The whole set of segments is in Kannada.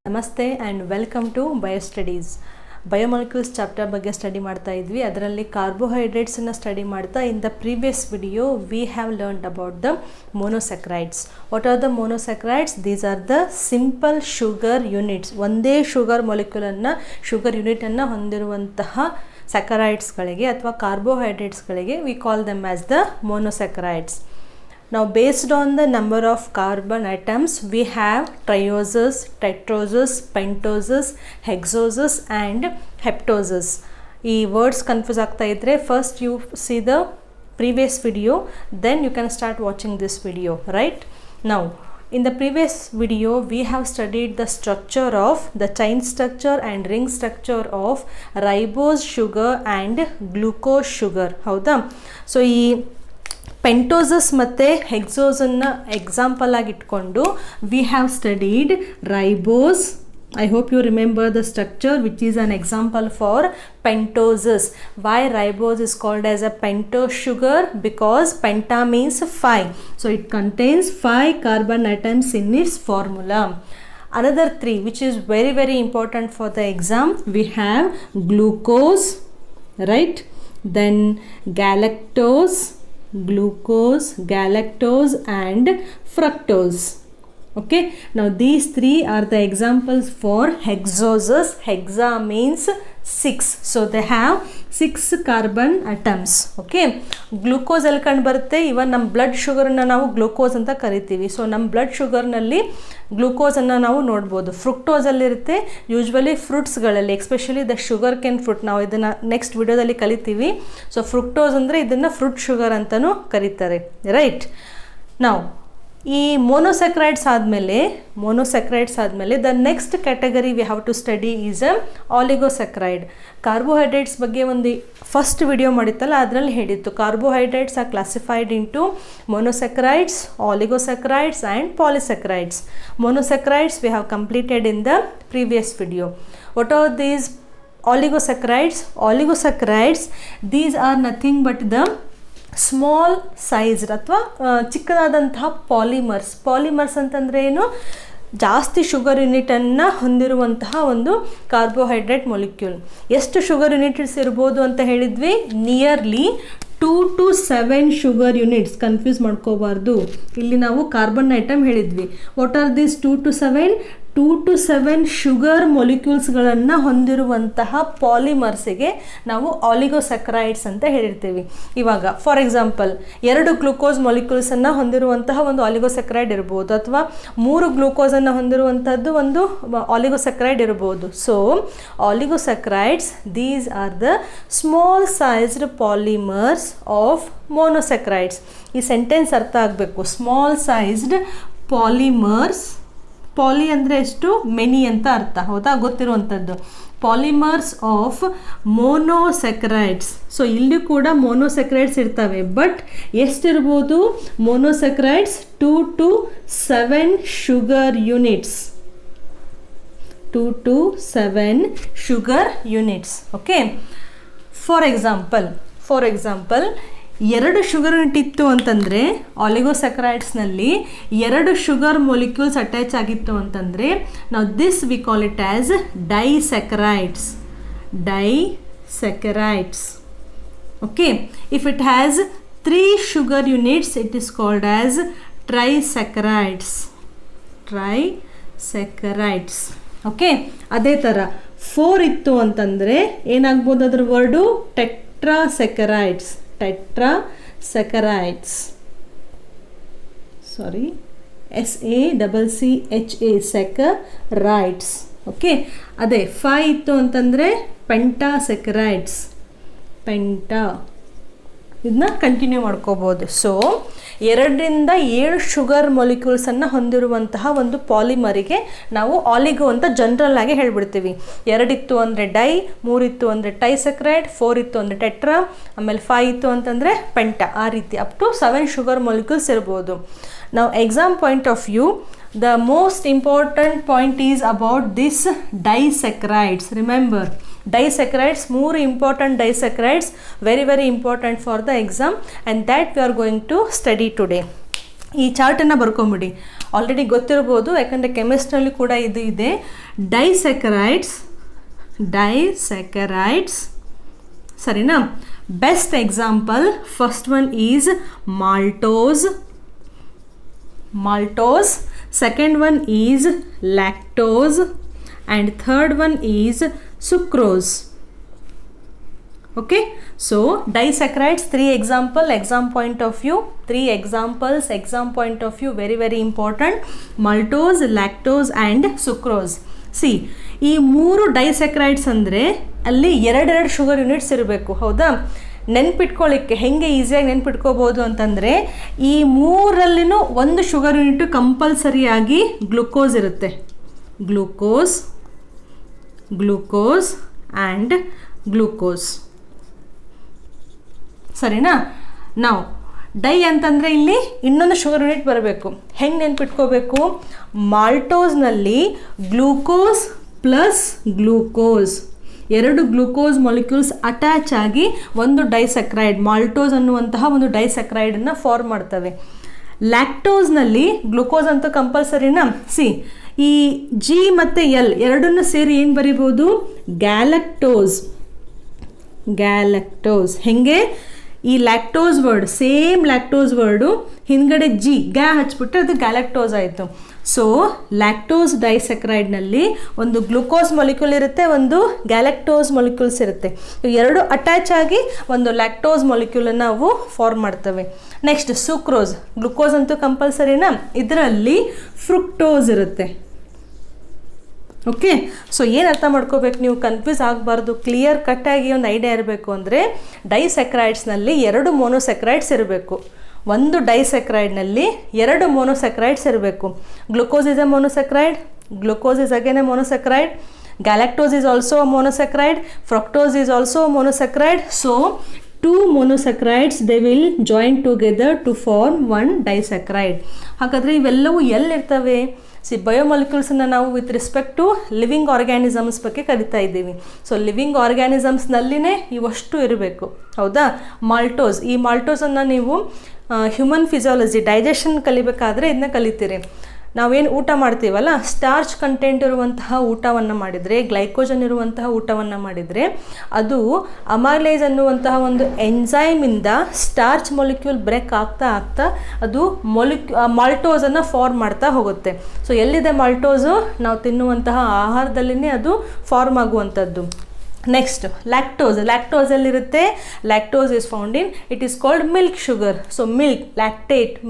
ನಮಸ್ತೆ and welcome to biostudies. Biomolecules chapter ಬಗ್ಗೆ ಸ್ಟಡಿ ಮಾಡ್ತಾ ಇದ್ವಿ. ಅದರಲ್ಲಿ ಕಾರ್ಬೋಹೈಡ್ರೇಟ್ಸನ್ನು ಸ್ಟಡಿ ಮಾಡ್ತಾ in the previous video we have learned about the monosaccharides. What are the monosaccharides? These are the simple sugar units. ಒಂದೇ ಶುಗರ್ ಮಾಲಿಕ್ಯೂಲನ್ನು ಶುಗರ್ ಯೂನಿಟನ್ನು ಹೊಂದಿರುವಂತಹ ಸ್ಯಾಕರೈಡ್ಸ್ಗಳಿಗೆ ಅಥವಾ ಕಾರ್ಬೋಹೈಡ್ರೇಟ್ಸ್ಗಳಿಗೆ we call them as the monosaccharides. Now based on the number of carbon atoms we have trioses, tetroses, pentoses, hexoses and heptoses. ಈ words confuse ಆಗ್ತಾ ಇದ್ರೆ first you see the previous video, then you can start watching this video, right? Now in the previous video we have studied the structure of the chain structure and ring structure of ribose sugar and glucose sugar. ಹೌದಾ? ಸೊ ಈ ಪೆಂಟೋಸಸ್ ಮತ್ತು ಹೆಕ್ಸೋಸನ್ನು ಎಕ್ಸಾಂಪಲ್ ಆಗಿ ಇಟ್ಕೊಂಡು we have studied ribose. I hope you remember the structure which is an example for pentoses. Why ribose is called as a pentose sugar? Because penta means 5. So it contains 5 carbon atoms in its formula. Another 3 which is very very important for the exam, we have glucose, right? Then galactose, glucose, galactose and fructose. Okay, now these three are the examples for hexoses. Hexa means 6, so they have 6 carbon atoms. Okay, glucose ಎಲ್ಲಿ ಕಂಡು ಬರುತ್ತೆ? ಇವನ್ ನಮ್ಮ ಬ್ಲಡ್ ಶುಗರನ್ನು ನಾವು ಗ್ಲೂಕೋಸ್ ಅಂತ ಕರಿತೀವಿ. ಸೊ ನಮ್ಮ ಬ್ಲಡ್ ಶುಗರ್ನಲ್ಲಿ ಗ್ಲೂಕೋಸನ್ನು ನಾವು ನೋಡ್ಬೋದು. ಫ್ರುಕ್ಟೋಸಲ್ಲಿರುತ್ತೆ ಯೂಶ್ವಲಿ ಫ್ರೂಟ್ಸ್ಗಳಲ್ಲಿ, especially the sugar cane fruit. ನಾವು ಇದನ್ನು ನೆಕ್ಸ್ಟ್ ವಿಡಿಯೋದಲ್ಲಿ ಕಲಿತೀವಿ. ಸೊ ಫ್ರುಕ್ಟೋಸ್ ಅಂದರೆ ಇದನ್ನು ಫ್ರೂಟ್ ಶುಗರ್ ಅಂತಲೂ ಕರೀತಾರೆ, ರೈಟ್? ನಾವು ಈ ಮೊನೊಸ್ಯಾಕರೈಡ್ಸ್ ಆದಮೇಲೆ the next category we have to study is a oligosaccharide. Carbohydrates ಬಗ್ಗೆ ಒಂದು ಫಸ್ಟ್ ವಿಡಿಯೋ ಮಾಡಿತ್ತಲ್ಲ, ಅದರಲ್ಲಿ ಹೇಳಿತ್ತು carbohydrates are classified into monosaccharides, oligosaccharides and polysaccharides. Monosaccharides we have completed in the previous video. What are these oligosaccharides? Oligosaccharides these are nothing but the small sized ಅಥವಾ ಚಿಕ್ಕದಾದಂತಹ ಪಾಲಿಮರ್ಸ್ ಅಂತಂದರೆ ಏನು? ಜಾಸ್ತಿ ಶುಗರ್ ಯೂನಿಟನ್ನು ಹೊಂದಿರುವಂತಹ ಒಂದು ಕಾರ್ಬೋಹೈಡ್ರೇಟ್ ಮೊಲಿಕ್ಯೂಲ್. ಎಷ್ಟು ಶುಗರ್ ಯೂನಿಟ್ಸ್ ಇರ್ಬೋದು ಅಂತ ಹೇಳಿದ್ವಿ? Nearly 2 to 7 sugar units. Confuse ಮಾಡ್ಕೋಬಾರ್ದು. ಇಲ್ಲಿ ನಾವು ಕಾರ್ಬನ್ ಐಟಮ್ ಹೇಳಿದ್ವಿ. What are these 2 to 7? 2 to 7 sugar ಮೊಲಿಕ್ಯೂಲ್ಸ್ಗಳನ್ನು ಹೊಂದಿರುವಂತಹ ಪಾಲಿಮರ್ಸಿಗೆ ನಾವು ಆಲಿಗೋಸ್ಯಾಕರೈಡ್ಸ್ ಅಂತ ಹೇಳಿರ್ತೀವಿ. ಇವಾಗ ಫಾರ್ ಎಕ್ಸಾಂಪಲ್ 2 ಗ್ಲೂಕೋಸ್ ಮೊಲಿಕ್ಯೂಲ್ಸನ್ನು ಹೊಂದಿರುವಂತಹ ಒಂದು ಆಲಿಗೋಸ್ಯಾಕರೈಡ್ ಇರ್ಬೋದು, ಅಥವಾ 3 ಗ್ಲೂಕೋಸನ್ನು ಹೊಂದಿರುವಂಥದ್ದು ಒಂದು ಆಲಿಗೋಸ್ಯಾಕರೈಡ್ ಇರ್ಬೋದು. So oligosaccharides these are the small sized polymers of monosaccharides. ಈ ಸೆಂಟೆನ್ಸ್ ಅರ್ಥ ಆಗಬೇಕು. Small sized polymers. ಪಾಲಿ ಅಂದರೆ ಎಷ್ಟು? ಮೆನಿ ಅಂತ ಅರ್ಥ, ಹೌದಾ? ಗೊತ್ತಿರುವಂಥದ್ದು. Polymers of monosaccharides. ಸೊ ಇಲ್ಲಿ ಕೂಡ ಮೊನೊಸ್ಯಾಕರೈಡ್ಸ್ ಇರ್ತವೆ, ಬಟ್ ಎಷ್ಟಿರ್ಬೋದು monosaccharides? 2 to 7 sugar units. 2 to 7 sugar units. Okay, for example 2 sugar unit ಇತ್ತು ಅಂತಂದರೆ, ಆಲಿಗೋಸ್ಯಾಕರೈಡ್ಸ್ನಲ್ಲಿ 2 ಶುಗರ್ ಮೊಲಿಕ್ಯೂಲ್ಸ್ ಅಟ್ಯಾಚ್ ಆಗಿತ್ತು ಅಂತಂದರೆ, ನಾವು this we call it as disaccharides. Okay, if it has 3 sugar units it is called as trisaccharides. Okay, ಅದೇ ಥರ 4 ಇತ್ತು ಅಂತಂದರೆ ಏನಾಗ್ಬೋದು ಅದ್ರ ವರ್ಡು? ಟೆಟ್ರಾಸ್ಯಾಕರೈಡ್ಸ್. ಸ್ಯಾಕರೈಡ್ಸ್. ಓಕೆ, ಅದೇ 5 ಇತ್ತು ಅಂತಂದರೆ ಪೆಂಟಾಸ್ಯಾಕರೈಡ್ಸ್. ಇದನ್ನ ಕಂಟಿನ್ಯೂ ಮಾಡ್ಕೋಬೋದು. ಸೊ 2 ರಿಂದ 7 ಶುಗರ್ ಮೊಲಿಕ್ಯೂಲ್ಸನ್ನು ಹೊಂದಿರುವಂತಹ ಒಂದು ಪಾಲಿಮರಿಗೆ ನಾವು ಆಲಿಗೋ ಅಂತ ಜನರಲ್ ಆಗಿ ಹೇಳ್ಬಿಡ್ತೀವಿ. 2 ಇತ್ತು ಅಂದರೆ ಡೈ, 3 ಇತ್ತು ಅಂದರೆ ಟೈಸ್ಯಾಕರೈಡ್, 4 ಇತ್ತು ಅಂದರೆ ಟೆಟ್ರಾ, ಆಮೇಲೆ 5 ಇತ್ತು ಅಂತಂದರೆ ಪೆಂಟಾ. ಆ ರೀತಿ ಅಪ್ ಟು 7 ಶುಗರ್ ಮೊಲಿಕ್ಯೂಲ್ಸ್ ಇರ್ಬೋದು. ನಾವು exam point of view, the most important point is about this disaccharides. Remember, disaccharides, more important disaccharides, very very important for the exam, and that we are going to study today. ಈ ಚಾರ್ಟನ್ನು ಬರ್ಕೊಂಬಿಡಿ. ಆಲ್ರೆಡಿ ಗೊತ್ತಿರ್ಬೋದು, ಯಾಕಂದರೆ ಕೆಮಿಸ್ಟ್ರಲ್ಲಿ ಕೂಡ ಇದು ಇದೆ. ಡೈಸ್ಯಾಕರೈಡ್ಸ್ ಸರಿನಾ. Best example, first one is maltose, second one is lactose, and third one is sucrose. Okay, so disaccharides, 3 example, exam point of view, 3 examples, exam point of view, very very important. Maltose, lactose and sucrose. See, ಈ 3 ಡೈಸ್ಯಾಕ್ರೈಡ್ಸ್ ಅಂದರೆ ಅಲ್ಲಿ 2 ಶುಗರ್ ಯೂನಿಟ್ಸ್ ಇರಬೇಕು. ಹೌದಾ? ನೆನ್ಪಿಟ್ಕೊಳ್ಳಿಕ್ಕೆ ಹೆಂಗೆ ಈಸಿಯಾಗಿ ನೆನ್ಪಿಟ್ಕೋಬೋದು ಅಂತಂದರೆ, ಈ 3ರಲ್ಲಿನೂ ಒಂದು ಶುಗರ್ ಯೂನಿಟ್ ಕಂಪಲ್ಸರಿಯಾಗಿ ಗ್ಲುಕೋಸ್ ಇರುತ್ತೆ. ಗ್ಲೂಕೋಸ್ ಆ್ಯಂಡ್ ಗ್ಲೂಕೋಸ್ ಸರಿನಾ. ನಾವು ಡೈ ಅಂತಂದರೆ ಇಲ್ಲಿ ಇನ್ನೊಂದು ಶುಗರ್ ಯೂನಿಟ್ ಬರಬೇಕು. ಹೆಂಗೆ ನೆನ್ಪಿಟ್ಕೋಬೇಕು? ಮಾಲ್ಟೋಸ್ನಲ್ಲಿ glucose plus glucose, 2 glucose molecules attach ಆಗಿ ಒಂದು ಡೈಸ್ಯಾಕ್ರೈಡ್, ಮಾಲ್ಟೋಸ್ ಅನ್ನುವಂತಹ ಒಂದು ಡೈಸ್ಯಾಕ್ರೈಡನ್ನು ಫಾರ್ಮ್ ಮಾಡ್ತವೆ. ಲ್ಯಾಕ್ಟೋಸ್ನಲ್ಲಿ ಗ್ಲೂಕೋಸ್ ಅಂತೂ ಕಂಪಲ್ಸರಿನಾ. ಸಿ, ಈ ಜಿ ಮತ್ತು ಎಲ್ ಎರಡನ್ನು ಸೇರಿ ಏನು ಬರಿಬೋದು? ಗ್ಯಾಲಕ್ಟೋಸ್. ಹೆಂಗೆ? ಈ lactose word, same lactose word ಹಿಂದ್ಗಡೆ ಗ್ಯಾ ಹಚ್ಬಿಟ್ರೆ ಅದು ಗ್ಯಾಲಕ್ಟೋಸ್ ಆಯಿತು. ಸೊ ಲ್ಯಾಕ್ಟೋಸ್ ಡೈಸ್ಯಾಕ್ರೈಡ್ನಲ್ಲಿ ಒಂದು ಗ್ಲೂಕೋಸ್ ಮಾಲಿಕ್ಯೂಲ್ ಇರುತ್ತೆ, ಒಂದು ಗ್ಯಾಲಕ್ಟೋಸ್ ಮಾಲಿಕ್ಯೂಲ್ಸ್ ಇರುತ್ತೆ. ಎರಡು ಅಟ್ಯಾಚ್ ಆಗಿ ಒಂದು ಲ್ಯಾಕ್ಟೋಸ್ ಮಾಲಿಕ್ಯೂಲನ್ನು ನಾವು ಫಾರ್ಮ್ ಮಾಡ್ತವೆ. ನೆಕ್ಸ್ಟ್ ಸುಕ್ರೋಸ್, ಗ್ಲುಕೋಸ್ ಅಂತೂ ಕಂಪಲ್ಸರಿನಾ. ಇದರಲ್ಲಿ ಫ್ರುಕ್ಟೋಸ್ ಇರುತ್ತೆ. ಓಕೆ, ಸೊ ಏನು ಅರ್ಥ ಮಾಡ್ಕೋಬೇಕು ನೀವು? ಕನ್ಫ್ಯೂಸ್ ಆಗಬಾರ್ದು, ಕ್ಲಿಯರ್ ಕಟ್ಟಾಗಿ ಒಂದು ಐಡಿಯಾ ಇರಬೇಕು. ಅಂದರೆ ಡೈಸ್ಯಾಕ್ರೈಡ್ಸ್ನಲ್ಲಿ 2 ಮೋನೋಸ್ಯಾಕ್ರೈಡ್ಸ್ ಇರಬೇಕು. ಒಂದು ಡೈಸ್ಯಾಕ್ರೈಡ್ನಲ್ಲಿ 2 ಮೋನೋಸ್ಯಾಕ್ರೈಡ್ಸ್ ಇರಬೇಕು. Glucose is a monosaccharide, glucose is again a monosaccharide, galactose is also a monosaccharide, fructose is also a monosaccharide. So 2 monosaccharides they will join together to form one disaccharide. ಹಾಗಾದರೆ ಇವೆಲ್ಲವೂ ಎಲ್ಲಿರ್ತವೆ? ಬಯೋಮಾಲಿಕ್ಯೂಲ್ಸನ್ನು ನಾವು with respect to living organisms ಬಗ್ಗೆ ಕರಿತಾ ಇದ್ದೀವಿ. ಸೊ ಲಿವಿಂಗ್ ಆರ್ಗ್ಯಾನಿಸಮ್ಸ್ನಲ್ಲಿನೇ ಇವಷ್ಟು ಇರಬೇಕು. ಹೌದಾ? ಮಾಲ್ಟೋಸ್, ಈ ಮಾಲ್ಟೋಸನ್ನು ನೀವು ಹ್ಯೂಮನ್ ಫಿಸಿಯಾಲಜಿ ಡೈಜೆಷನ್ ಕಲಿಬೇಕಾದ್ರೆ ಇದನ್ನ ಕಲಿತೀರಿ. ನಾವೇನು ಊಟ ಮಾಡ್ತೀವಲ್ಲ, ಸ್ಟಾರ್ಚ್ ಕಂಟೆಂಟ್ ಇರುವಂತಹ ಊಟವನ್ನು ಮಾಡಿದರೆ, ಗ್ಲೈಕೋಜನ್ ಇರುವಂತಹ ಊಟವನ್ನು ಮಾಡಿದರೆ, ಅದು ಅಮೈಲೇಸ್ ಅನ್ನುವಂತಹ ಒಂದು ಎಂಜೈಮಿಂದ ಸ್ಟಾರ್ಚ್ ಮೊಲಿಕ್ಯೂಲ್ ಬ್ರೇಕ್ ಆಗ್ತಾ ಅದು ಮಾಲ್ಟೋಸನ್ನು ಫಾರ್ಮ್ ಮಾಡ್ತಾ ಹೋಗುತ್ತೆ. ಸೊ ಎಲ್ಲಿದೆ ಮಾಲ್ಟೋಸು? ನಾವು ತಿನ್ನುವಂತಹ ಆಹಾರದಲ್ಲಿನೇ ಅದು ಫಾರ್ಮ್ ಆಗುವಂಥದ್ದು. ನೆಕ್ಸ್ಟ್ ಲ್ಯಾಕ್ಟೋಸ್ ಎಲ್ಲಿರುತ್ತೆ? Lactose is found in, it is called milk sugar. So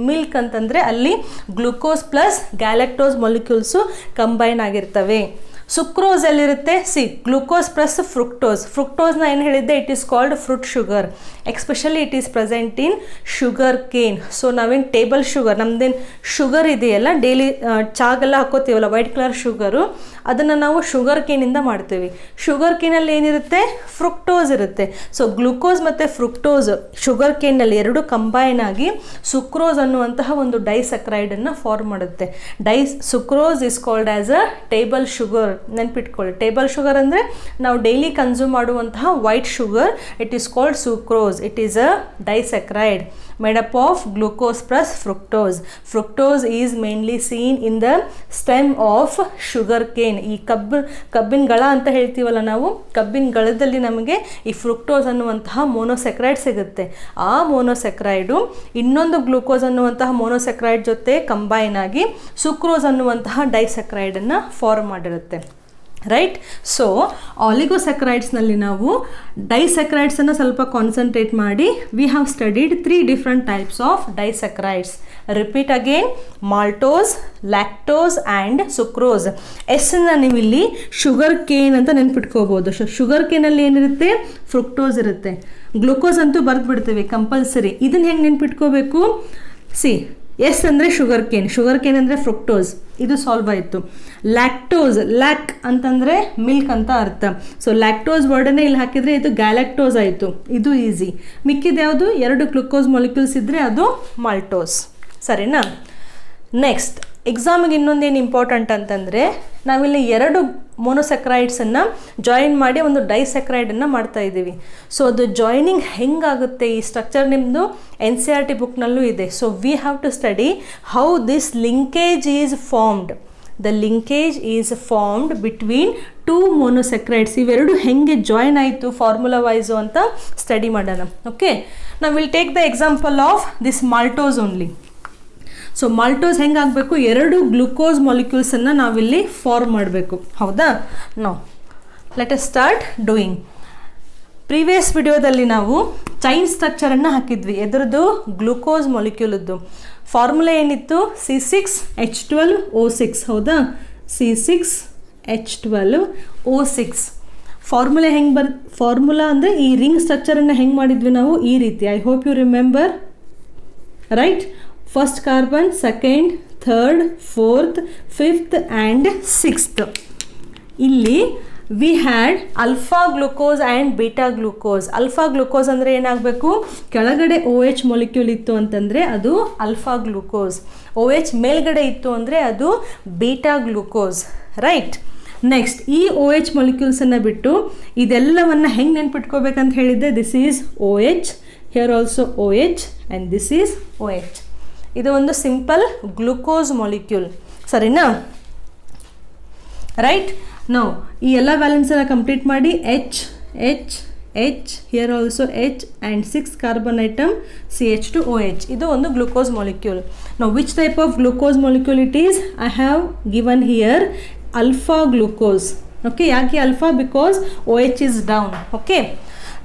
milk ಅಂತಂದರೆ ಅಲ್ಲಿ glucose plus galactose molecules combine ಆಗಿರ್ತವೆ. ಸುಕ್ರೋಸ್ ಎಲ್ಲಿರುತ್ತೆ? ಗ್ಲುಕೋಸ್ ಪ್ಲಸ್ ಫ್ರುಕ್ಟೋಸ್ನ ಏನು ಹೇಳಿದ್ದೆ? It is called fruit sugar. Especially it is present in sugar cane. So ನಾವೇನು ಟೇಬಲ್ ಶುಗರ್, ನಮ್ದೇನು ಶುಗರ್ ಇದೆಯಲ್ಲ, ಡೈಲಿ ಚಾಗೆಲ್ಲ ಹಾಕೋತೀವಲ್ಲ ವೈಟ್ ಕಲರ್ ಶುಗರು, ಅದನ್ನು ನಾವು ಶುಗರ್ ಕೇನಿಂದ ಮಾಡ್ತೀವಿ. ಶುಗರ್ ಕೇನಲ್ಲಿ ಏನಿರುತ್ತೆ? ಫ್ರುಕ್ಟೋಸ್ ಇರುತ್ತೆ. ಸೊ ಗ್ಲುಕೋಸ್ ಮತ್ತು ಫ್ರುಕ್ಟೋಸ್ ಶುಗರ್ ಕೇನಲ್ಲಿ 2 ಕಂಬೈನ್ ಆಗಿ ಸುಕ್ರೋಸ್ ಅನ್ನುವಂತಹ ಒಂದು ಡೈಸ್ಯಾಕ್ರೈಡನ್ನು ಫಾರ್ಮ್ ಮಾಡುತ್ತೆ. Sucrose is called as a table sugar. ನೆನ್ಪಿಟ್ಕೊಳ್ಳಿ, ಟೇಬಲ್ ಶುಗರ್ ಅಂದರೆ ನಾವು ಡೈಲಿ ಕನ್ಸ್ಯೂಮ್ ಮಾಡುವಂತಹ white sugar. It is called sucrose. It is a disaccharide made up of glucose plus fructose. Fructose is mainly seen in the stem of sugar cane. ಈ ಕಬ್ಬಿನ ಗಳ ಅಂತ ಹೇಳ್ತೀವಲ್ಲ ನಾವು, ಕಬ್ಬಿನ ಗಳದಲ್ಲಿ ನಮಗೆ ಈ ಫ್ರುಕ್ಟೋಸ್ ಅನ್ನುವಂತಹ ಮೋನೋಸ್ಯಾಕ್ರೈಡ್ ಸಿಗುತ್ತೆ. ಆ ಮೋನೋಸ್ಯಾಕ್ರೈಡು ಇನ್ನೊಂದು ಗ್ಲೂಕೋಸ್ ಅನ್ನುವಂತಹ ಮೋನೋಸ್ಯಾಕ್ರೈಡ್ ಜೊತೆ ಕಂಬೈನ್ ಆಗಿ ಸುಕ್ರೋಸ್ ಅನ್ನುವಂತಹ ಡೈಸ್ಯಾಕ್ರೈಡನ್ನು ಫಾರ್ಮ್ ಮಾಡಿರುತ್ತೆ. ರೈಟ್? ಸೊ ಆಲಿಗೋಸ್ಯಾಕ್ರೈಡ್ಸ್ನಲ್ಲಿ ನಾವು ಡೈಸ್ಯಾಕ್ರೈಡ್ಸನ್ನು ಸ್ವಲ್ಪ ಕಾನ್ಸಂಟ್ರೇಟ್ ಮಾಡಿ, we have studied 3 different types of disaccharides. Repeat again, maltose, lactose and sucrose. ಎಸ್ಸನ್ನು ನೀವು ಇಲ್ಲಿ ಶುಗರ್ ಕೇನ್ ಅಂತ ನೆನ್ಪಿಟ್ಕೋಬೋದು. ಶುಗರ್ ಕೇನಲ್ಲಿ ಏನಿರುತ್ತೆ? ಫ್ರುಕ್ಟೋಸ್ ಇರುತ್ತೆ. ಗ್ಲುಕೋಸ್ ಅಂತೂ ಬರೆದ್ಬಿಡ್ತೀವಿ ಕಂಪಲ್ಸರಿ. ಇದನ್ನು ಹೆಂಗೆ ನೆನ್ಪಿಟ್ಕೋಬೇಕು? ಎಸ್ ಅಂದರೆ ಶುಗರ್ ಕೇನ್ ಅಂದರೆ ಫ್ರುಕ್ಟೋಸ್, ಇದು ಸಾಲ್ವ್ ಆಯಿತು. ಲ್ಯಾಕ್ಟೋಸ್, ಲ್ಯಾಕ್ ಅಂತಂದರೆ ಮಿಲ್ಕ್ ಅಂತ ಅರ್ಥ. ಸೊ ಲ್ಯಾಕ್ಟೋಸ್ ವರ್ಡನ್ನೇ ಇಲ್ಲಿ ಹಾಕಿದರೆ ಇದು ಗ್ಯಾಲಕ್ಟೋಸ್ ಆಯಿತು, ಇದು ಈಸಿ. ಮಿಕ್ಕಿದ ಯಾವುದು? 2 ಗ್ಲುಕೋಸ್ ಮಾಲಿಕ್ಯೂಲ್ಸ್ ಇದ್ದರೆ ಅದು ಮಾಲ್ಟೋಸ್. ಸರಿನಾ? ನೆಕ್ಸ್ಟ್ ಎಕ್ಸಾಮಿಗೆ ಇನ್ನೊಂದೇನು ಇಂಪಾರ್ಟೆಂಟ್ ಅಂತಂದರೆ, ನಾವಿಲ್ಲಿ 2 ಮೊನೊಸೆಕ್ರೈಡ್ಸನ್ನು ಜಾಯಿನ್ ಮಾಡಿ ಒಂದು ಡೈಸೆಕ್ರೈಡನ್ನು ಮಾಡ್ತಾ ಇದ್ದೀವಿ. ಸೊ ಅದು ಜಾಯಿನಿಂಗ್ ಹೆಂಗಾಗುತ್ತೆ ಈ ಸ್ಟ್ರಕ್ಚರ್ ನಿಮ್ಮದು NCERT ಬುಕ್ನಲ್ಲೂ ಇದೆ. So we have to study how this linkage is formed. The linkage is formed between two monosaccharides. ಇವೆರಡು ಹೆಂಗೆ ಜಾಯಿನ್ ಆಯಿತು ಫಾರ್ಮುಲಾ ವೈಸು ಅಂತ ಸ್ಟಡಿ ಮಾಡೋಣ. ಓಕೆ, ನಾವು will take the example of this maltose only. So maltose ಹೆಂಗೆ ಆಗಬೇಕು, ಎರಡು ಗ್ಲುಕೋಸ್ ಮಾಲಿಕ್ಯೂಲ್ಸನ್ನು ನಾವಿಲ್ಲಿ ಫಾರ್ಮ್ ಮಾಡಬೇಕು. ಹೌದಾ? ನಾವು let us start doing. Previous ವಿಡಿಯೋದಲ್ಲಿ ನಾವು ಚೈನ್ ಸ್ಟ್ರಕ್ಚರನ್ನು ಹಾಕಿದ್ವಿ. ಎದ್ರದ್ದು ಗ್ಲುಕೋಸ್ ಮಾಲಿಕ್ಯೂಲದ್ದು ಫಾರ್ಮುಲಾ ಏನಿತ್ತು, C6H12O6. ಹೌದಾ? C6H12O6 ಫಾರ್ಮುಲಾ ಹೆಂಗೆ ಫಾರ್ಮುಲಾ ಅಂದರೆ ಈ ರಿಂಗ್ ಸ್ಟ್ರಕ್ಚರನ್ನು ಹೆಂಗೆ ಮಾಡಿದ್ವಿ ನಾವು ಈ ರೀತಿ. I hope you remember, right? First carbon, second, third, fourth, fifth and sixth. ಇಲ್ಲಿ we had alpha glucose and beta glucose. Alpha glucose ಅಂದರೆ ಏನಾಗಬೇಕು, ಕೆಳಗಡೆ OH ಮೊಲಿಕ್ಯೂಲ್ ಇತ್ತು ಅಂತಂದರೆ ಅದು ಅಲ್ಫಾ ಗ್ಲುಕೋಸ್, OH ಮೇಲ್ಗಡೆ ಇತ್ತು ಅಂದರೆ ಅದು ಬೀಟಾ ಗ್ಲುಕೋಸ್, ರೈಟ್? ನೆಕ್ಸ್ಟ್ ಈ OH ಮೊಲಿಕ್ಯೂಲ್ಸನ್ನು ಬಿಟ್ಟು ಇದೆಲ್ಲವನ್ನು ಹೆಂಗೆ ನೆನ್ಪಿಟ್ಕೋಬೇಕಂತ ಹೇಳಿದ್ದೆ, this is OH, here also OH and this is OH. ಇದು ಒಂದು ಸಿಂಪಲ್ ಗ್ಲುಕೋಸ್ ಮಾಲಿಕ್ಯೂಲ್, ಸರಿನಾ? ರೈಟ್? ನಾವು ಈ ಎಲ್ಲ ವ್ಯಾಲೆನ್ಸನ್ನು ಕಂಪ್ಲೀಟ್ ಮಾಡಿ H, here also H and 6 carbon atom CH2OH. ಇದು ಒಂದು ಗ್ಲುಕೋಸ್ ಮಾಲಿಕ್ಯೂಲ್. ನಾವು which type of glucose molecule it is? I have given here alpha glucose. Okay, yaki alpha because OH is down. Okay,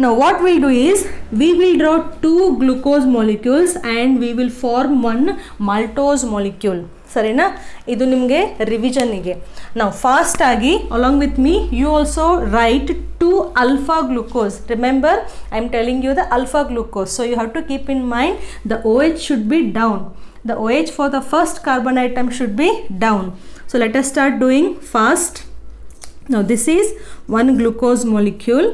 now what we'll do is we will draw two glucose molecules and we will form one maltose molecule. ಸರಿನಾ? ಇದು ನಿಮಗೆ ರಿವಿಷನ್ನಿಗೆ. ನಾವು ಫಾಸ್ಟ್ ಆಗಿ along with me you also write 2 alpha glucose. Remember, I am telling you the alpha glucose, so you have to keep in mind the OH should be down. The OH for the first carbon atom should be down. So let us start doing fast. Now this is one glucose molecule,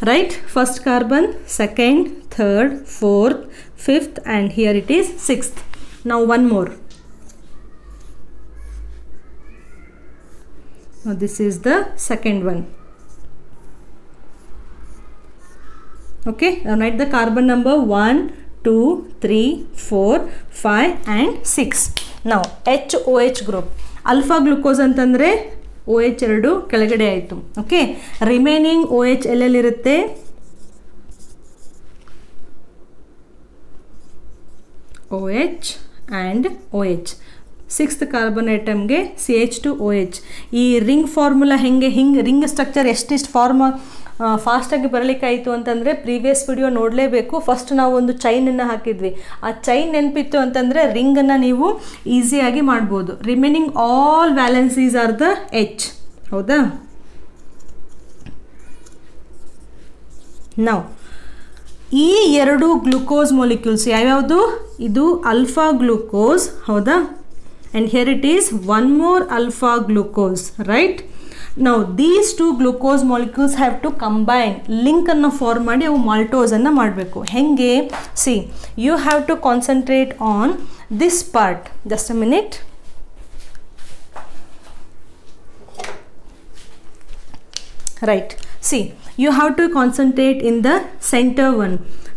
right? First carbon, second, third, fourth, fifth and here it is sixth. Now one more. Now this is the second one. Okay, now write the carbon number 1, 2, 3, 4, 5 and 6. Now HOH group. Alpha glucose ಅಂತಂದರೆ OH ಎರಡು ಕೆಳಗಡೆ ಆಯಿತು. ಓಕೆ, ರಿಮೈನಿಂಗ್ OH ಎಲ್ಲೆಲ್ಲಿರುತ್ತೆ? OH and OH. 6th carbon ಐಟಮ್ಗೆ CH2OH. ಈ ರಿಂಗ್ ಫಾರ್ಮುಲಾ ಹಿಂಗೆ ರಿಂಗ್ ಸ್ಟ್ರಕ್ಚರ್ ಎಷ್ಟಿಷ್ಟು ಫಾಸ್ಟಾಗಿ ಬರಲಿಕ್ಕಾಯಿತು ಅಂತಂದರೆ ಪ್ರೀವಿಯಸ್ ವಿಡಿಯೋ ನೋಡಲೇಬೇಕು. ಫಸ್ಟ್ ನಾವು ಒಂದು ಚೈನನ್ನು ಹಾಕಿದ್ವಿ, ಆ ಚೈನ್ ನೆನಪಿತ್ತು ಅಂತಂದರೆ ರಿಂಗನ್ನು ನೀವು ಈಸಿಯಾಗಿ ಮಾಡ್ಬೋದು. Remaining all valencies are the H. ಹೌದಾ? ನಾವು ಈ ಎರಡು ಗ್ಲುಕೋಸ್ ಮಾಲಿಕ್ಯೂಲ್ಸ್ ಯಾವ್ಯಾವುದು? ಇದು ಅಲ್ಫಾ ಗ್ಲೂಕೋಸ್, ಹೌದಾ? And here it is one more alpha glucose, right? ನಾವು these 2 glucose molecules have to combine, ಲಿಂಕನ್ನು ಫಾರ್ಮ್ ಮಾಡಿ ಅವು ಮಾಲ್ಟೋಸನ್ನು ಮಾಡಬೇಕು. ಹೆಂಗೆ? See, you have to concentrate on this part. Just a minute. Right, see, you have to concentrate in the center one.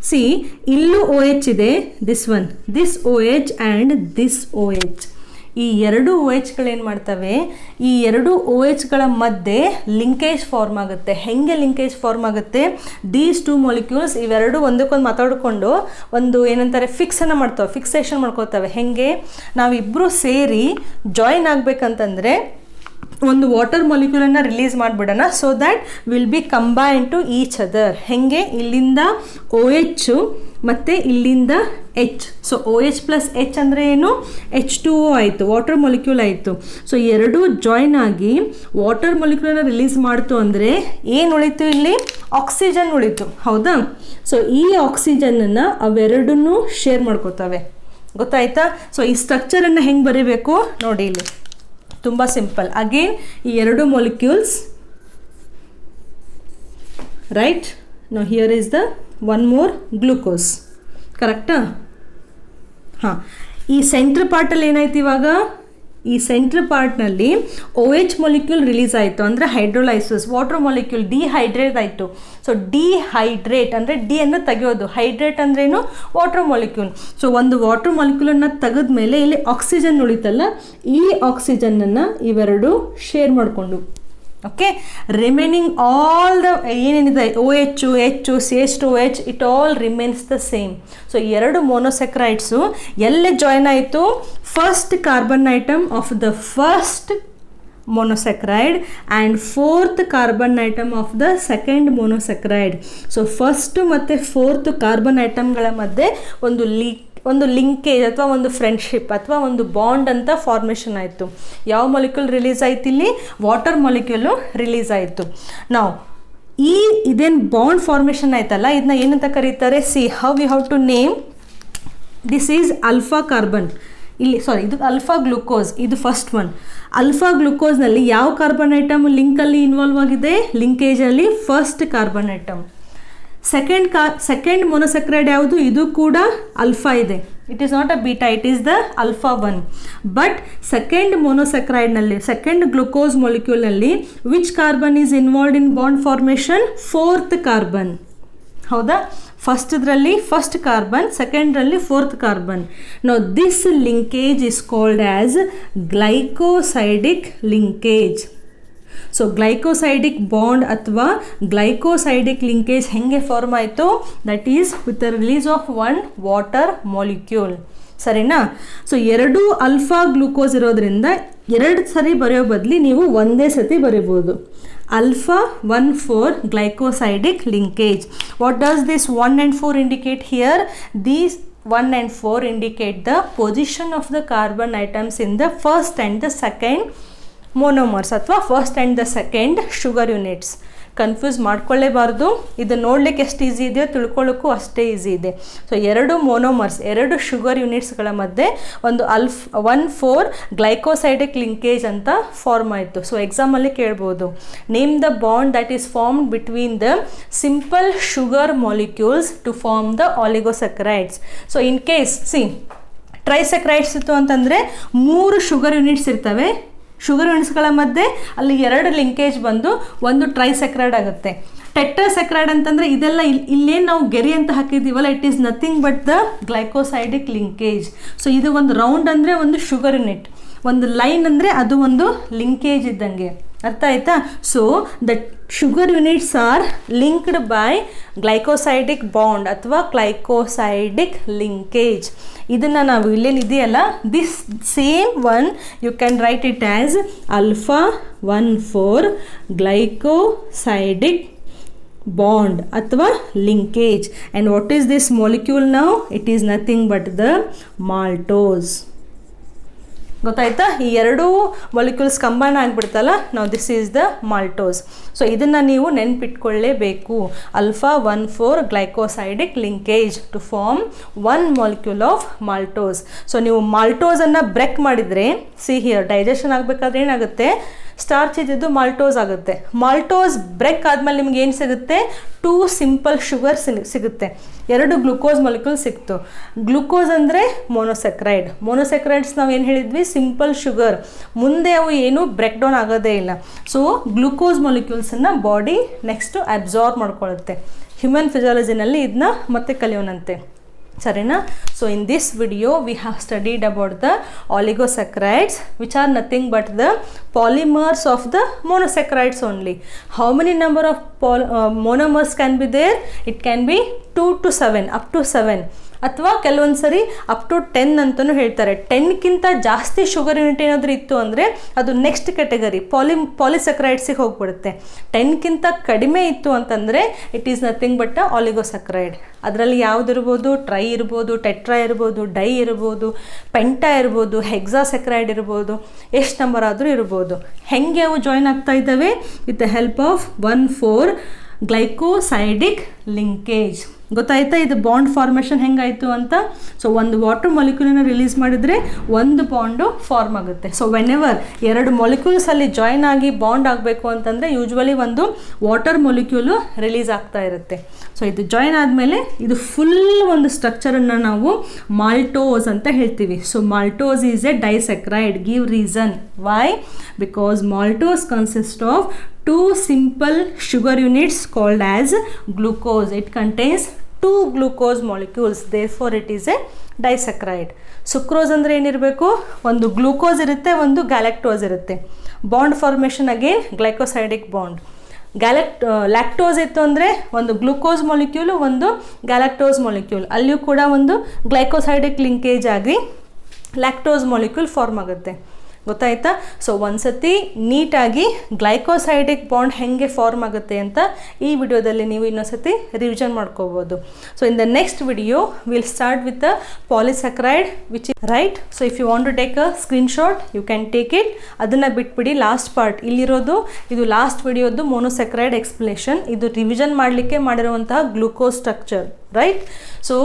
See, illu OH ಇದೆ, this one, this OH and this OH. ಈ ಎರಡು OHಗಳೇನು ಮಾಡ್ತವೆ, ಈ ಎರಡು OHಗಳ ಮಧ್ಯೆ ಲಿಂಕೇಜ್ ಫಾರ್ಮ್ ಆಗುತ್ತೆ. ಹೆಂಗೆ ಲಿಂಕೇಜ್ ಫಾರ್ಮ್ ಆಗುತ್ತೆ? ದೀಸ್ 2 ಮಾಲಿಕ್ಯೂಲ್ಸ್ ಇವೆರಡು ಒಂದಕ್ಕೊಂದು ಮಾತಾಡಿಕೊಂಡು ಒಂದು ಏನಂತಾರೆ ಫಿಕ್ಸನ್ನು ಮಾಡ್ತವೆ, ಫಿಕ್ಸೇಷನ್ ಮಾಡ್ಕೋತವೆ. ಹೆಂಗೆ? ನಾವಿಬ್ಬರು ಸೇರಿ ಜಾಯಿನ್ ಆಗಬೇಕಂತಂದರೆ ಒಂದು ವಾಟರ್ ಮಾಲಿಕ್ಯೂಲನ್ನು ರಿಲೀಸ್ ಮಾಡಿಬಿಡೋಣ, so that will be combine to each other. ಹೆಂಗೆ? ಇಲ್ಲಿಂದ OH ಮತ್ತು ಇಲ್ಲಿಂದ H. So OH plus H ಅಂದರೆ ಏನು? H2O ಆಯಿತು, ವಾಟರ್ ಮಾಲಿಕ್ಯೂಲ್ ಆಯಿತು. ಸೊ ಎರಡೂ ಜಾಯಿನ್ ಆಗಿ ವಾಟರ್ ಮಾಲಿಕ್ಯೂಲನ್ನು ರಿಲೀಸ್ ಮಾಡ್ತು ಅಂದರೆ ಏನು ಉಳಿತು? ಇಲ್ಲಿ ಆಕ್ಸಿಜನ್ ಉಳಿತು, ಹೌದಾ? ಸೊ ಈ ಆಕ್ಸಿಜನನ್ನು ಅವೆರಡನ್ನೂ ಶೇರ್ ಮಾಡ್ಕೋತವೆ. ಗೊತ್ತಾಯ್ತಾ? ಸೊ ಈ ಸ್ಟ್ರಕ್ಚರನ್ನು ಹೆಂಗೆ ಬರೀಬೇಕು ನೋಡಿ, ಇಲ್ಲಿ ತುಂಬ ಸಿಂಪಲ್. ಅಗೇನ್ ಈ ಎರಡು molecules, right? No here is the one more glucose, ಕರೆಕ್ಟಾ? ಹಾಂ, ಈ ಸೆಂಟ್ರ್ ಪಾರ್ಟಲ್ಲಿ ಏನಾಯ್ತು ಇವಾಗ? ಈ ಸೆಂಟ್ರ್ ಪಾರ್ಟ್ನಲ್ಲಿ OH ಮಾಲಿಕ್ಯೂಲ್ ರಿಲೀಸ್ ಆಯಿತು, ಅಂದರೆ ಹೈಡ್ರೋಲೈಸಿಸ್, ವಾಟರ್ ಮಾಲಿಕ್ಯೂಲ್ ಡಿಹೈಡ್ರೇಟ್ ಆಯಿತು. ಸೊ ಡಿಹೈಡ್ರೇಟ್ ಅಂದರೆ ಡಿ ಅಂದರೆ ತೆಗೆಯೋದು, ಹೈಡ್ರೇಟ್ ಅಂದ್ರೇನು ವಾಟರ್ ಮಾಲಿಕ್ಯೂಲ್. ಸೊ ಒಂದು ವಾಟರ್ ಮಾಲಿಕ್ಯೂಲನ್ನು ತೆಗೆದ ಮೇಲೆ ಇಲ್ಲಿ ಆಕ್ಸಿಜನ್ ಉಳಿತಲ್ಲ, ಈ ಆಕ್ಸಿಜನ್ನನ್ನು ಇವೆರಡು ಶೇರ್ ಮಾಡಿಕೊಂಡು, ಓಕೆ, ರಿಮೈನಿಂಗ್ ಆಲ್ ದ ಏನೇನಿದೆ OH, CH2OH, it all remains the same. So ಎರಡು ಮೊನೊಸ್ಯಾಕ್ರೈಡ್ಸು ಎಲ್ಲೇ ಜಾಯ್ನ್ ಆಯಿತು, first carbon item of the first monosaccharide and fourth carbon atom of the second monosaccharide. So first ಮತ್ತು ಫೋರ್ತ್ ಕಾರ್ಬನ್ ಐಟಮ್ಗಳ ಮಧ್ಯೆ ಒಂದು ಲಿಂಕೇಜ್ ಅಥವಾ ಒಂದು ಫ್ರೆಂಡ್ಶಿಪ್ ಅಥವಾ ಒಂದು ಬಾಂಡ್ ಅಂತ ಫಾರ್ಮೇಷನ್ ಆಯಿತು. ಯಾವ ಮಾಲಿಕ್ಯೂಲ್ ರಿಲೀಸ್ ಆಯ್ತು ಇಲ್ಲಿ? ವಾಟರ್ ಮಾಲಿಕ್ಯೂಲು ರಿಲೀಸ್ ಆಯಿತು. ನಾವು ಇದೇನು ಬಾಂಡ್ ಫಾರ್ಮೇಷನ್ ಆಯ್ತಲ್ಲ, ಇದನ್ನ ಏನಂತ ಕರೀತಾರೆ? See how we have to name this is alpha carbon. ಇಲ್ಲಿ ಇದು ಆಲ್ಫಾ ಗ್ಲೂಕೋಸ್, ಇದು ಫಸ್ಟ್ ಒನ್. ಆಲ್ಫಾ ಗ್ಲೂಕೋಸ್ನಲ್ಲಿ ಯಾವ ಕಾರ್ಬನ್ ಐಟಮ್ ಲಿಂಕಲ್ಲಿ ಇನ್ವಾಲ್ವ್ ಆಗಿದೆ? ಲಿಂಕೇಜಲ್ಲಿ first carbon atom. Second monosaccharide ಯಾವುದು? ಇದು ಕೂಡ ಅಲ್ಫಾ ಇದೆ. It is not a beta, it is the alpha 1. But second ಮೊನೊಸ್ಯಾಕ್ರೈಡ್ನಲ್ಲಿ, ಸೆಕೆಂಡ್ ಗ್ಲೂಕೋಸ್ ಮಾಲಿಕ್ಯೂಲ್ನಲ್ಲಿ which carbon is involved in bond formation? Fourth carbon. ಹೌದಾ? ಫಸ್ಟ್ರಲ್ಲಿ first carbon, ಸೆಕೆಂಡ್ರಲ್ಲಿ fourth carbon. Now this linkage is called as glycosidic linkage. So glycosidic bond ಅಥವಾ ಗ್ಲೈಕೋಸೈಡಿಕ್ ಲಿಂಕೇಜ್ ಹೆಂಗೆ ಫಾರ್ಮ್ ಆಯಿತು? That is with the release of one water molecule. ಸರಿನಾ? ಸೊ ಎರಡು ಆಲ್ಫಾ ಗ್ಲೂಕೋಸ್ ಇರೋದ್ರಿಂದ ಎರಡು ಸರಿ ಬರೆಯೋ ಬದಲಿ ನೀವು ಒಂದೇ ಸತಿ ಬರೀಬೋದು. alpha 1,4 glycosidic linkage. What does this 1 and 4 indicate here? These 1 and 4 indicate the position of the carbon atoms in the first and the second monomers ಅಥವಾ first and the second sugar units. Confuse ಮಾಡ್ಕೊಳ್ಳೇಬಾರ್ದು. ಇದು ನೋಡಲಿಕ್ಕೆ ಎಷ್ಟು ಈಸಿ ಇದೆಯೋ ತಿಳ್ಕೊಳ್ಳೋಕ್ಕೂ ಅಷ್ಟೇ ಈಸಿ ಇದೆ. ಸೊ ಎರಡು ಮೊನೋಮರ್ಸ್, ಎರಡು ಶುಗರ್ ಯೂನಿಟ್ಸ್ಗಳ ಮಧ್ಯೆ ಒಂದು 1,4 ಗ್ಲೈಕೋಸೈಡಿಕ್ ಲಿಂಕೇಜ್ ಅಂತ ಫಾರ್ಮ್ ಆಯಿತು. ಸೊ ಎಕ್ಸಾಮಲ್ಲಿ ಕೇಳ್ಬೋದು, name the bond that is formed between the simple sugar molecules to form the oligosaccharides. So in case trisaccharides ಇತ್ತು ಅಂತಂದರೆ 3 ಶುಗರ್ ಯೂನಿಟ್ಸ್ ಇರ್ತವೆ. ಶುಗರ್ ಯೂನಿಟ್ಸ್ಗಳ ಮಧ್ಯೆ ಅಲ್ಲಿ 2 ಲಿಂಕೇಜ್ ಬಂದು ಒಂದು ಟ್ರೈಸ್ಯಾಕರೈಡ್ ಆಗುತ್ತೆ. ಟೆಟ್ರಾಸ್ಯಾಕರೈಡ್ ಅಂತಂದರೆ ಇದೆಲ್ಲ ಇಲ್ಲೇನು ನಾವು ಗೆರಿ ಅಂತ ಹಾಕಿದ್ದೀವಲ್ಲ, it is nothing but the glycosidic linkage. So ಇದು ಒಂದು ರೌಂಡ್ ಅಂದರೆ ಒಂದು ಶುಗರ್ ಯೂನಿಟ್, ಒಂದು ಲೈನ್ ಅಂದರೆ ಅದು ಒಂದು ಲಿಂಕೇಜ್ ಇದ್ದಂಗೆ. ಅರ್ಥ ಆಯ್ತಾ? So the sugar units are linked by glycosidic bond ಅಥವಾ ಗ್ಲೈಕೋಸೈಡಿಕ್ ಲಿಂಕೇಜ್. ಇದನ್ನು ನಾವು ಇಲ್ಲೇನಿದೆಯಲ್ಲ, this same one you can write it as alpha 1,4 glycosidic bond ಅಥವಾ linkage. And what is this molecule ನಾವು? It is nothing but the maltose. ಗೊತ್ತಾಯ್ತಾ? ಈ ಎರಡೂ ಮಾಲಿಕ್ಯೂಲ್ಸ್ ಕಂಬೈನ್ ಆಗಿಬಿಡ್ತಲ್ಲ, ನಾವು this is the maltose. So ಇದನ್ನು ನೀವು ನೆನ್ಪಿಟ್ಕೊಳ್ಳೇಬೇಕು. alpha 1,4 glycosidic linkage to form one molecule of maltose. So ನೀವು ಮಾಲ್ಟೋಸನ್ನು ಬ್ರೇಕ್ ಮಾಡಿದರೆ, ಸಿ ಹಿಯರ್, ಡೈಜೆಷನ್ ಆಗಬೇಕಾದ್ರೆ ಏನಾಗುತ್ತೆ? ಸ್ಟಾರ್ಚ್ ಇದ್ದಿದ್ದು ಮಾಲ್ಟೋಸ್ ಆಗುತ್ತೆ. ಮಾಲ್ಟೋಸ್ ಬ್ರೇಕ್ ಆದಮೇಲೆ ನಿಮ್ಗೆ ಏನು ಸಿಗುತ್ತೆ? 2 ಸಿಂಪಲ್ ಶುಗರ್ ಸಿಗುತ್ತೆ, 2 ಗ್ಲೂಕೋಸ್ ಮಾಲಿಕ್ಯೂಲ್ ಸಿಕ್ತು. ಗ್ಲೂಕೋಸ್ ಅಂದರೆ ಮೊನೊಸ್ಯಾಕ್ರೈಡ್. ಮೊನೊಸ್ಯಾಕ್ರೈಡ್ಸ್ ನಾವು ಏನು ಹೇಳಿದ್ವಿ? Simple sugar. ಮುಂದೆ ಅವು ಏನು ಬ್ರೇಕ್ ಡೌನ್ ಆಗೋದೇ ಇಲ್ಲ. ಸೊ ಗ್ಲೂಕೋಸ್ ಮಾಲಿಕ್ಯೂಲ್ಸನ್ನು ಬಾಡಿ ನೆಕ್ಸ್ಟು ಅಬ್ಸಾರ್ಬ್ ಮಾಡ್ಕೊಳ್ಳುತ್ತೆ. ಹ್ಯೂಮನ್ ಫಿಸಿಯಾಲಜಿನಲ್ಲಿ ಇದನ್ನ ಮತ್ತೆ ಕಲಿಯೋಣಂತೆ. ಸರಿನಾ? So in this video we have studied about the oligosaccharides which are nothing but the polymers of the monosaccharides only. How many number of monomers can be there? It can be 2 to 7, up to 7. ಅಥವಾ ಕೆಲವೊಂದು ಸರಿ ಅಪ್ ಟು 10 ಅಂತಲೂ ಹೇಳ್ತಾರೆ. 10ಕ್ಕಿಂತ ಜಾಸ್ತಿ ಶುಗರ್ ಯೂನಿಟ್ ಏನಾದರೂ ಇತ್ತು ಅಂದರೆ ಅದು ನೆಕ್ಸ್ಟ್ ಕ್ಯಾಟಗರಿ ಪಾಲಿಸ್ಯಾಕರೈಡ್ಸಿಗೆ ಹೋಗ್ಬಿಡುತ್ತೆ. 10ಕ್ಕಿಂತ ಕಡಿಮೆ ಇತ್ತು ಅಂತಂದರೆ ಇಟ್ ಈಸ್ ನಥಿಂಗ್ ಬಟ್ ಅ ಆಲಿಗೋಸ್ಯಾಕರೈಡ್. ಅದರಲ್ಲಿ ಯಾವುದಿರ್ಬೋದು? ಟ್ರೈ ಇರ್ಬೋದು, ಟೆಟ್ರಾ ಇರ್ಬೋದು, ಡೈ ಇರ್ಬೋದು, ಪೆಂಟಾ ಇರ್ಬೋದು, ಹೆಕ್ಸಾಸ್ಯಾಕರೈಡ್ ಇರ್ಬೋದು, ಎಷ್ಟು ನಂಬರ್ ಆದರೂ ಇರ್ಬೋದು. ಹೆಂಗೆ ಅವು ಜಾಯಿನ್ ಆಗ್ತಾ ಇದ್ದಾವೆ? With the help of 1,4 glycosidic linkage. ಗೊತ್ತಾಯ್ತಾ ಇದು ಬಾಂಡ್ ಫಾರ್ಮೇಷನ್ ಹೆಂಗಾಯಿತು ಅಂತ. ಸೊ ಒಂದು ವಾಟರ್ ಮಾಲಿಕ್ಯೂಲನ್ನು ರಿಲೀಸ್ ಮಾಡಿದರೆ ಒಂದು ಬಾಂಡು ಫಾರ್ಮ್ ಆಗುತ್ತೆ. ಸೊ ವೆನೆವರ್ ಎರಡು ಮಾಲಿಕ್ಯೂಲ್ಸ್ ಅಲ್ಲಿ ಜಾಯಿನ್ ಆಗಿ ಬಾಂಡ್ ಆಗಬೇಕು ಅಂತಂದರೆ ಯೂಶ್ವಲಿ ಒಂದು ವಾಟರ್ ಮಾಲಿಕ್ಯೂಲು ರಿಲೀಸ್ ಆಗ್ತಾ ಇರುತ್ತೆ. ಸೊ ಇದು ಜಾಯಿನ್ ಆದಮೇಲೆ ಇದು ಫುಲ್ ಒಂದು ಸ್ಟ್ರಕ್ಚರನ್ನು ನಾವು ಮಾಲ್ಟೋಸ್ ಅಂತ ಹೇಳ್ತೀವಿ. So maltose is a disaccharide. Give reason why? Because maltose consist of two simple sugar units called as glucose. It contains two glucose molecules, therefore it is a disaccharide. Sucrose ಅಂದರೆ ಏನಿರಬೇಕು? ಒಂದು ಗ್ಲೂಕೋಸ್ ಇರುತ್ತೆ, ಒಂದು ಗ್ಯಾಲಕ್ಟೋಸ್ ಇರುತ್ತೆ. Bond formation again glycosidic bond. Lactose ಇತ್ತು ಅಂದರೆ ಒಂದು ಗ್ಲೂಕೋಸ್ ಮಾಲಿಕ್ಯೂಲು, ಒಂದು ಗ್ಯಾಲಕ್ಟೋಸ್ ಮಾಲಿಕ್ಯೂಲ್. ಅಲ್ಲಿಯೂ ಕೂಡ ಒಂದು ಗ್ಲೈಕೋಸೈಡಿಕ್ ಲಿಂಕೇಜ್ ಆಗಿ ಲ್ಯಾಕ್ಟೋಸ್ ಮಾಲಿಕ್ಯೂಲ್ ಫಾರ್ಮ್ ಆಗುತ್ತೆ. ಗೊತ್ತಾಯ್ತಾ? ಸೊ ಒಂದ್ಸತಿ ನೀಟಾಗಿ ಗ್ಲೈಕೋಸೈಡಿಕ್ ಬಾಂಡ್ ಹೆಂಗೆ ಫಾರ್ಮ್ ಆಗುತ್ತೆ ಅಂತ ಈ ವಿಡಿಯೋದಲ್ಲಿ ನೀವು ಇನ್ನೊಂದ್ಸತಿ ರಿವಿಷನ್ ಮಾಡ್ಕೋಬೋದು. So in the next video will start with the polysaccharide which is right. So if you want to take a screenshot you can take it. ಅದನ್ನು ಬಿಟ್ಬಿಡಿ. ಲಾಸ್ಟ್ ಪಾರ್ಟ್ ಇಲ್ಲಿರೋದು ಇದು ಲಾಸ್ಟ್ ವಿಡಿಯೋದು ಮೋನೋಸ್ಯಾಕ್ರೈಡ್ ಎಕ್ಸ್ಪ್ಲೇಷನ್. ಇದು ರಿವಿಷನ್ ಮಾಡಲಿಕ್ಕೆ ಮಾಡಿರುವಂತಹ glucose structure, right? So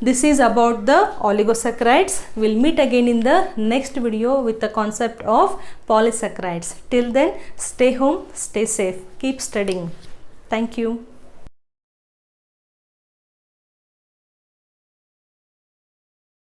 this is about the oligosaccharides. We'll meet again in the next video with the concept of polysaccharides. Till then, stay home, stay safe, keep studying. Thank you.